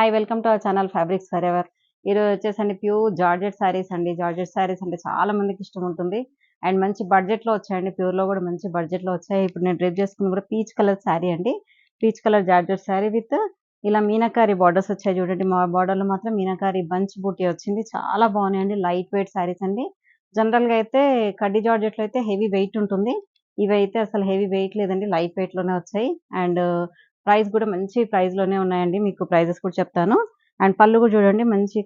Hi welcome to our channel fabrics for ever. ఈరోజు వచ్చేసండి pure georgette saris అండి. Georgette saris అంటే చాలా మందికి ఇష్టం ఉంటుంది. అండ్ మంచి బడ్జెట్లో వచ్చాయండి. ప్యూర్లో కూడా మంచి బడ్జెట్లో వచ్చాయి. ఇప్పుడు నేను డ్రేప్ చేసుకుని కూడా పీచ్ కలర్ శారీ అండి. Peach colour georgette sari with ఇలా మీనాకారి బార్డర్స్ వచ్చాయి చూడండి. మా బార్డర్లో మాత్రం మీనాకారి బంచ్ బూటీ వచ్చింది. చాలా బాగున్నాయండి. లైట్ వెయిట్ శారీస్ అండి. జనరల్గా అయితే కడ్డీ జార్జెట్లో అయితే హెవీ వెయిట్ ఉంటుంది. ఇవైతే అసలు హెవీ వెయిట్ లేదండి. లైట్ వెయిట్లోనే వచ్చాయి. అండ్ ప్రైస్ కూడా మంచి ప్రైస్‌లోనే ఉన్నాయండి. మీకు ప్రైజెస్ కూడా చెప్తాను. అండ్ పళ్ళు కూడా చూడండి మంచి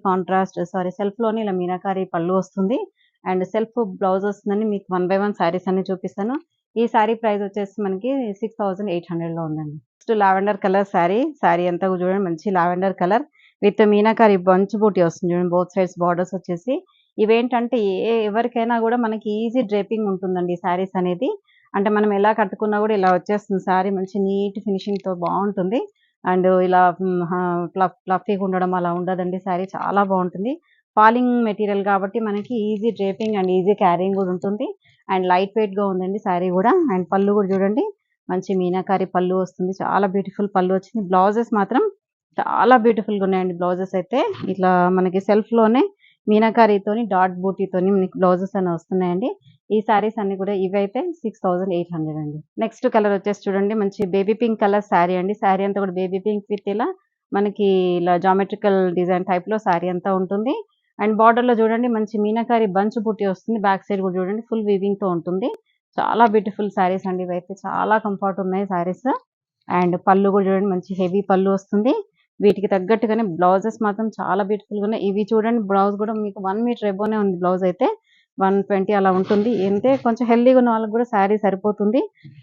సెల్ఫ్‌లోనే ఇలా మీనాకారి పళ్ళు వస్తుంది. అండ్ సెల్ఫ్ బ్లౌజ్ వస్తుందండి. మీకు వన్ బై వన్ శారీస్ అన్ని చూపిస్తాను. ఈ శారీ ప్రైస్ వచ్చేసి మనకి 6800లో ఉందండి. Next lavender colour sari. Sari అంతా కూడా చూడండి మంచి lavender colour with meenakari bunch booti వస్తుంది చూడండి. బోత్ సైడ్స్ బార్డర్స్ వచ్చేసి ఇవేంటంటే ఎవరికైనా కూడా మనకి ఈజీ డ్రేపింగ్ ఉంటుందండి ఈ శారీస్ అనేది. అంటే మనం ఎలా కట్టుకున్నా కూడా ఇలా వచ్చేస్తుంది శారీ. మంచి నీట్ ఫినిషింగ్‌తో బావుంటుంది. అండ్ ఇలా ఫ్లఫీగా ఉండడం అలా ఉండదండి శారీ. చాలా బావుంటుంది. ఫాలింగ్ మెటీరియల్ కాబట్టి మనకి easy draping and easy carrying కూడా ఉంటుంది. అండ్ లైట్ వెయిట్‌గా ఉందండి శారీ కూడా. అండ్ పళ్ళు కూడా చూడండి మంచి మీనాకారి పళ్ళు వస్తుంది. చాలా బ్యూటిఫుల్ పళ్ళు వచ్చింది. బ్లౌజెస్ మాత్రం చాలా బ్యూటిఫుల్‌గా ఉన్నాయండి బ్లౌజెస్ అయితే. ఇట్లా మనకి సెల్ఫ్‌లోనే మీనాకారితోని డాట్ బూటీతోని మనకి బ్లౌజెస్ అనేవి వస్తున్నాయండి. ఈ శారీస్ అన్ని కూడా ఇవైతే 6800 అండి. నెక్స్ట్ కలర్ వచ్చేసి చూడండి మంచి బేబీ పింక్ కలర్ శారీ అండి. శారీ అంతా కూడా బేబీ పింక్ విత్ ఇలా మనకి ఇలా జామెట్రికల్ డిజైన్ టైప్‌లో శారీ అంతా ఉంటుంది. అండ్ బార్డర్‌లో చూడండి మంచి మీనాకారి బంచ్ బూటీ వస్తుంది. బ్యాక్ సైడ్ కూడా చూడండి ఫుల్ వీవింగ్‌తో ఉంటుంది. చాలా బ్యూటిఫుల్ శారీస్ అండి ఇవైతే. చాలా కంఫర్ట్ ఉన్నాయి శారీస్. అండ్ పళ్ళు కూడా చూడండి మంచి హెవీ పళ్ళు వస్తుంది. వీటికి తగ్గట్టుగానే బ్లౌజెస్ మాత్రం చాలా బ్యూటిఫుల్‌గా ఉన్నాయి. ఇవి చూడండి బ్లౌజ్ కూడా మీకు 1 మీటర్ ఎబోనే ఉంది బ్లౌజ్ అయితే. 120 అలా ఉంటుంది. అంటే కొంచెం హెల్తీగా ఉన్న వాళ్ళకి కూడా శారీ సరిపోతుంది.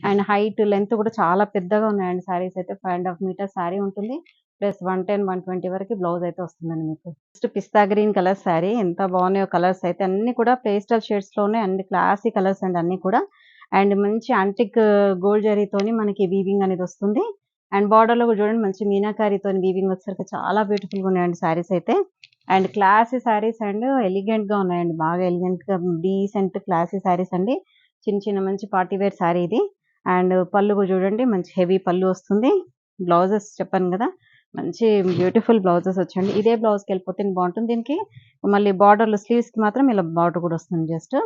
అండ్ హైట్, లెంత్ కూడా చాలా పెద్దగా ఉన్నాయండి శారీస్ అయితే. 5.5 మీటర్స్ శారీ ఉంటుంది. ప్లస్ 110, 120 వరకు బ్లౌజ్ అయితే వస్తుందండి మీకు. నెక్స్ట్ పిస్తా గ్రీన్ కలర్ శారీ. ఎంత బాగున్నాయో కలర్స్ అయితే. అన్నీ కూడా పేస్టల్ షేడ్స్‌లోనే అన్ని క్లాసీ కలర్స్ అండి అన్నీ కూడా. అండ్ మంచి యాంటిక్ గోల్డ్ జరీతోని మనకి వీవింగ్ అనేది వస్తుంది. అండ్ బార్డర్‌లో కూడా చూడండి మంచి మీనాకారితోని వీవింగ్ వచ్చేసరికి చాలా బ్యూటిఫుల్‌గా ఉన్నాయండి శారీస్ అయితే. అండ్ క్లాసీ శారీస్ అండ్ ఎలిగెంట్‌గా ఉన్నాయండి. బాగా ఎలిగెంట్‌గా డీసెంట్ క్లాసీ శారీస్ అండి. చిన్న చిన్న మంచి పార్టీ వేర్ శారీ ఇది. అండ్ పళ్ళు కూడా చూడండి మంచి హెవీ పళ్ళు వస్తుంది. బ్లౌజెస్ చెప్పాను కదా! మంచి బ్యూటిఫుల్ బ్లౌజెస్ వచ్చాయండి. ఇదే బ్లౌజ్‌కెళ్ళిపోతే బావుంటుంది. దీనికి మళ్ళీ బార్డర్‌లో స్లీవ్స్‌కి మాత్రం ఇలా బార్డర్ కూడా వస్తుంది జస్ట్.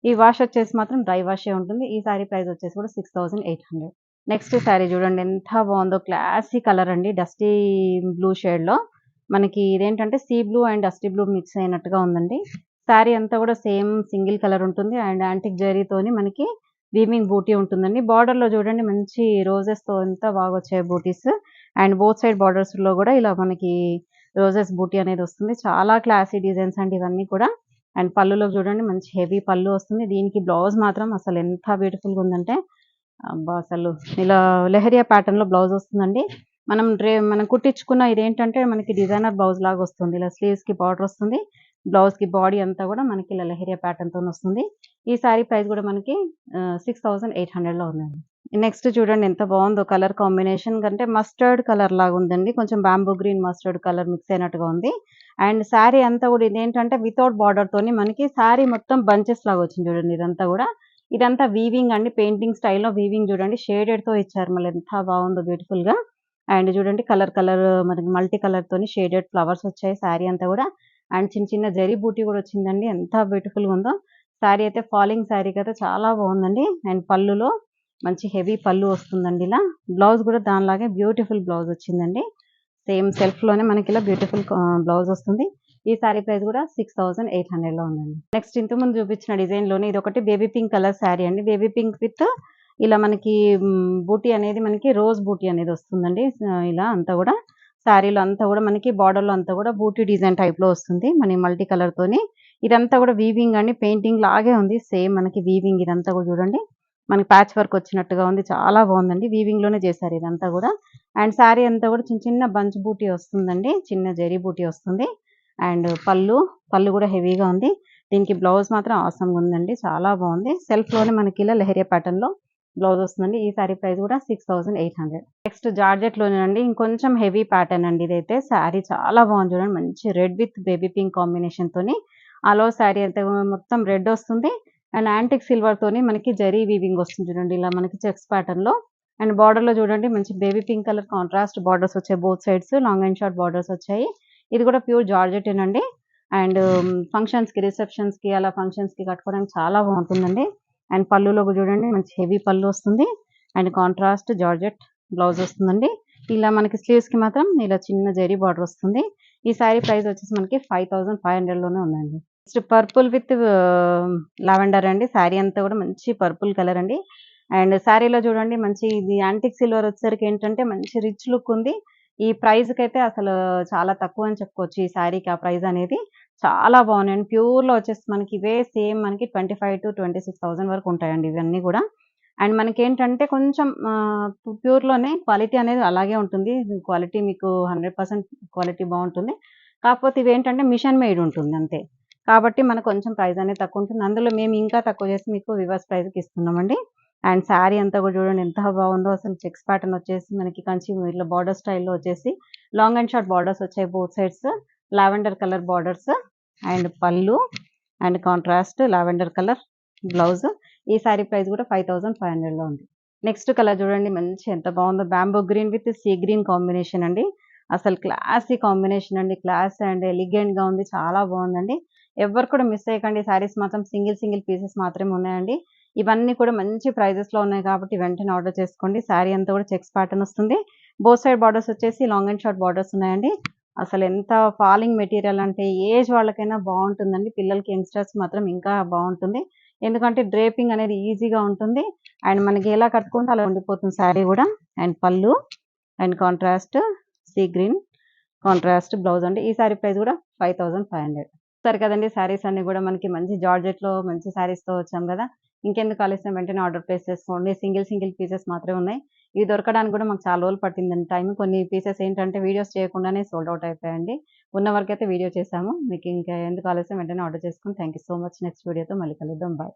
ఈ వాష్ వచ్చేసి మాత్రం డ్రై వాషే ఉంటుంది. ఈ శారీ ప్రైస్ వచ్చేసి కూడా 6800. నెక్స్ట్ శారీ చూడండి ఎంత బావుందో. క్లాసీ కలర్ అండి. డస్టీ బ్లూ షేడ్‌లో మనకి ఇదేంటంటే sea blue and dusty blue mix అయినట్టుగా ఉందండి. శారీ అంతా కూడా సేమ్ సింగిల్ కలర్ ఉంటుంది. అండ్ యాంటిక్ జరీతోని మనకి వీవింగ్ బూటీ ఉంటుందండి. బార్డర్‌లో చూడండి మంచి రోజెస్‌తో ఎంత బాగా వచ్చాయి బూటీస్. అండ్ బోత్ సైడ్ బార్డర్స్‌లో కూడా ఇలా మనకి రోజెస్ బూటీ అనేది వస్తుంది. చాలా క్లాసీ డిజైన్స్ అండి ఇవన్నీ కూడా. అండ్ పళ్ళులో చూడండి మంచి హెవీ పళ్ళు వస్తుంది. దీనికి బ్లౌజ్ మాత్రం అసలు ఎంత బ్యూటిఫుల్‌గా ఉందంటే అబ్బా! అసలు ఇలా లెహరియా ప్యాటర్న్‌లో బ్లౌజ్ వస్తుందండి. మనం కుట్టించుకున్న ఇదేంటంటే మనకి డిజైనర్ బ్లౌజ్ లాగా వస్తుంది. ఇలా స్లీవ్స్‌కి బార్డర్ వస్తుంది. బ్లౌజ్‌కి బాడీ అంతా కూడా మనకి ఇలా లెహరియా ప్యాటర్న్‌తోని వస్తుంది. ఈ సారీ ప్రైస్ కూడా మనకి 6800లో ఉందండి. నెక్స్ట్ చూడండి ఎంత బావుందో కలర్ కాంబినేషన్ కంటే మస్టర్డ్ కలర్ లాగా ఉందండి. కొంచెం bamboo green, mustard colour mix అయినట్టుగా ఉంది. అండ్ శారీ అంతా కూడా ఇదేంటంటే వితౌట్ బార్డర్‌తోని మనకి శారీ మొత్తం బంచెస్ లాగా వచ్చింది చూడండి ఇదంతా కూడా. ఇదంతా వీవింగ్ అండి. పెయింటింగ్ స్టైల్‌లో వీవింగ్ చూడండి. షేడెడ్‌తో ఇచ్చారు మళ్ళీ ఎంత బాగుందో బ్యూటిఫుల్‌గా. అండ్ చూడండి కలర్ మనకి మల్టీ కలర్‌తోని షేడెడ్ ఫ్లవర్స్ వచ్చాయి శారీ అంతా కూడా. అండ్ చిన్న చిన్న జరీ బూటీ కూడా వచ్చిందండి. ఎంత బ్యూటిఫుల్‌గా ఉందో. శారీ అయితే ఫాలింగ్ శారీ కదా చాలా బాగుందండి. అండ్ పళ్ళులో మంచి హెవీ పళ్ళు వస్తుందండి ఇలా. బ్లౌజ్ కూడా దానిలాగే బ్యూటిఫుల్ బ్లౌజ్ వచ్చిందండి. సేమ్ సెల్ఫ్‌లోనే మనకి ఇలా బ్యూటిఫుల్ బ్లౌజ్ వస్తుంది. ఈ సారీ ప్రైస్ కూడా 6800లో ఉందండి. నెక్స్ట్ ఇంతకుముందు చూపించిన డిజైన్‌లోనే ఇదొకటి బేబీ పింక్ కలర్ శారీ అండి. బేబీ పింక్ విత్ ఇలా మనకి బూటీ అనేది మనకి రోజ్ బూటీ అనేది వస్తుందండి. ఇలా అంతా కూడా శారీలో అంతా కూడా మనకి బార్డర్‌లో అంతా కూడా బూటీ డిజైన్ టైప్‌లో వస్తుంది. మన మల్టీ కలర్‌తోని. ఇదంతా కూడా వీవింగ్ అండి. పెయింటింగ్ లాగే ఉంది. సేమ్ మనకి వీవింగ్ ఇదంతా కూడా చూడండి. మనకి ప్యాచ్ వర్క్ వచ్చినట్టుగా ఉంది. చాలా బాగుందండి. వీవింగ్‌లోనే చేశారు ఇదంతా కూడా. అండ్ శారీ అంతా కూడా చిన్న చిన్న బంచ్ బూటీ వస్తుందండి. చిన్న జరీ బూటీ వస్తుంది. అండ్ పళ్ళు కూడా హెవీగా ఉంది. దీనికి బ్లౌజ్ మాత్రం ఆసమ్‌గా ఉందండి. చాలా బాగుంది. సెల్ఫ్‌లోనే మనకి ఇలా లెహరియా ప్యాటర్న్‌లో బ్లౌజ్ వస్తుందండి. ఈ సారీ ప్రైస్ కూడా 6800. నెక్స్ట్ జార్జెట్‌లోనేనండి ఇంకొంచెం హెవీ ప్యాటర్న్ అండి ఇదైతే. శారీ చాలా బాగుంది చూడండి. మంచి రెడ్ విత్ బేబీ పింక్ కాంబినేషన్‌తోని ఆల్ ఓవర్ శారీ అంతా మొత్తం రెడ్ వస్తుంది. అండ్ యాంటిక్ సిల్వర్‌తోని మనకి జరీ వీవింగ్ వస్తుంది చూడండి. ఇలా మనకి చెక్స్ ప్యాటర్న్‌లో అండ్ బార్డర్‌లో చూడండి మంచి baby pink colour contrast borders వచ్చాయి both sides. Long and short borders వచ్చాయి. ఇది కూడా ప్యూర్ జార్జెటేనండి. అండ్ ఫంక్షన్స్‌కి, రిసెప్షన్స్‌కి అలా ఫంక్షన్స్‌కి కట్టుకోవడానికి చాలా బాగుంటుందండి. అండ్ పళ్ళులో చూడండి మంచి హెవీ పళ్ళు వస్తుంది. అండ్ కాంట్రాస్ట్ జార్జెట్ బ్లౌజ్ వస్తుందండి. ఇలా మనకి స్లీవ్స్‌కి మాత్రం ఇలా చిన్న జరీ బార్డర్ వస్తుంది. ఈ సారీ ప్రైస్ వచ్చేసి మనకి 5500 లోనే ఉందండి. నెక్స్ట్ పర్పుల్ విత్ లావెండర్ అండి. సారీ అంతా కూడా మంచి పర్పుల్ కలర్ అండి. అండ్ సారీలో చూడండి మంచి ఇది యాంటిక్ సిల్వర్ వచ్చేసరికి ఏంటంటే మంచి రిచ్ లుక్ ఉంది. ఈ ప్రైస్‌కైతే అసలు చాలా తక్కువ అని చెప్పుకోవచ్చు. ఈ సారీకి ఆ ప్రైస్ అనేది. చాలా బాగున్నాయండి. ప్యూర్‌లో వచ్చేసి మనకి ఇవే సేమ్ మనకి 25,000-26,000 వరకు ఉంటాయండి ఇవన్నీ కూడా. అండ్ మనకేంటంటే కొంచెం ప్యూర్‌లోనే క్వాలిటీ అనేది అలాగే ఉంటుంది. క్వాలిటీ మీకు 100% క్వాలిటీ బావుంటుంది. కాకపోతే ఇవేంటంటే మిషన్ మేడ్ ఉంటుంది అంతే. కాబట్టి మనకు కొంచెం ప్రైస్ అనేది తక్కువ ఉంటుంది. అందులో మేము ఇంకా తక్కువ చేసి మీకు రివర్స్ ప్రైస్‌కి ఇస్తున్నామండి. అండ్ సారీ అంతా కూడా చూడండి ఎంత బాగుందో అసలు చెక్స్ ప్యాటర్న్ వచ్చేసి మనకి కంచి ఇట్లా బార్డర్ స్టైల్‌లో వచ్చేసి లాంగ్ అండ్ షార్ట్ బార్డర్స్ వచ్చాయి both sides. Lavender colour borders and pallu and contrast lavender colour blouse. ఈ సారీ ప్రైస్ కూడా 5500లో ఉంది. నెక్స్ట్ కలర్ చూడండి మంచి ఎంత బాగుందో bamboo green with sea green combination అండి. అసలు క్లాసీ కాంబినేషన్ అండి. క్లాస్ అండ్ ఎలిగెంట్‌గా ఉంది. చాలా బాగుందండి. ఎవ్వరు కూడా మిస్ అయ్యకండి. సారీస్ మాత్రం సింగిల్ పీసెస్ మాత్రమే ఉన్నాయండి. ఇవన్నీ కూడా మంచి ప్రైజెస్‌లో ఉన్నాయి కాబట్టి వెంటనే ఆర్డర్ చేసుకోండి. సారీ అంతా కూడా చెక్స్ ప్యాటర్న్ వస్తుంది. బోత్ సైడ్ బార్డర్స్ వచ్చేసి లాంగ్ అండ్ షార్ట్ బార్డర్స్ ఉన్నాయండి. అసలు ఎంత ఫాలింగ్ మెటీరియల్ అంటే ఏజ్ వాళ్ళకైనా బాగుంటుందండి. పిల్లలకి యంగ్‌స్టర్స్ మాత్రం ఇంకా బాగుంటుంది. ఎందుకంటే డ్రేపింగ్ అనేది ఈజీగా ఉంటుంది. అండ్ మనకి ఎలా కట్టుకుంటే అలా ఉండిపోతుంది సారీ కూడా. And pallu and contrast sea green contrast blouse అండి. ఈ సారీ ప్రైస్ కూడా 5500. చూసారు కదండీ సారీస్ అన్నీ కూడా మనకి మంచి జార్జెట్‌లో మంచి సారీస్‌తో వచ్చాం కదా! ఇంకెందుకు ఆలస్యం వెంటనే ఆర్డర్ ప్లేస్ చేసుకోండి. సింగిల్ పీసెస్ మాత్రమే ఉన్నాయి. ఇవి దొరకడానికి కూడా మాకు చాలా రోజులు పట్టిందండి టైం. కొన్ని పీసెస్ ఏంటంటే వీడియోస్ చేయకుండానే సోల్డ్ ఔట్ అయిపోయాయండి. ఉన్న వరకైతే వీడియో చేసాము. మీకు ఇంకా ఎందుకు ఆలస్యం వెంటనే ఆర్డర్ చేసుకోండి. Thank you so much. Next వీడియోతో మళ్ళీ కలుద్దాం. బాయ్.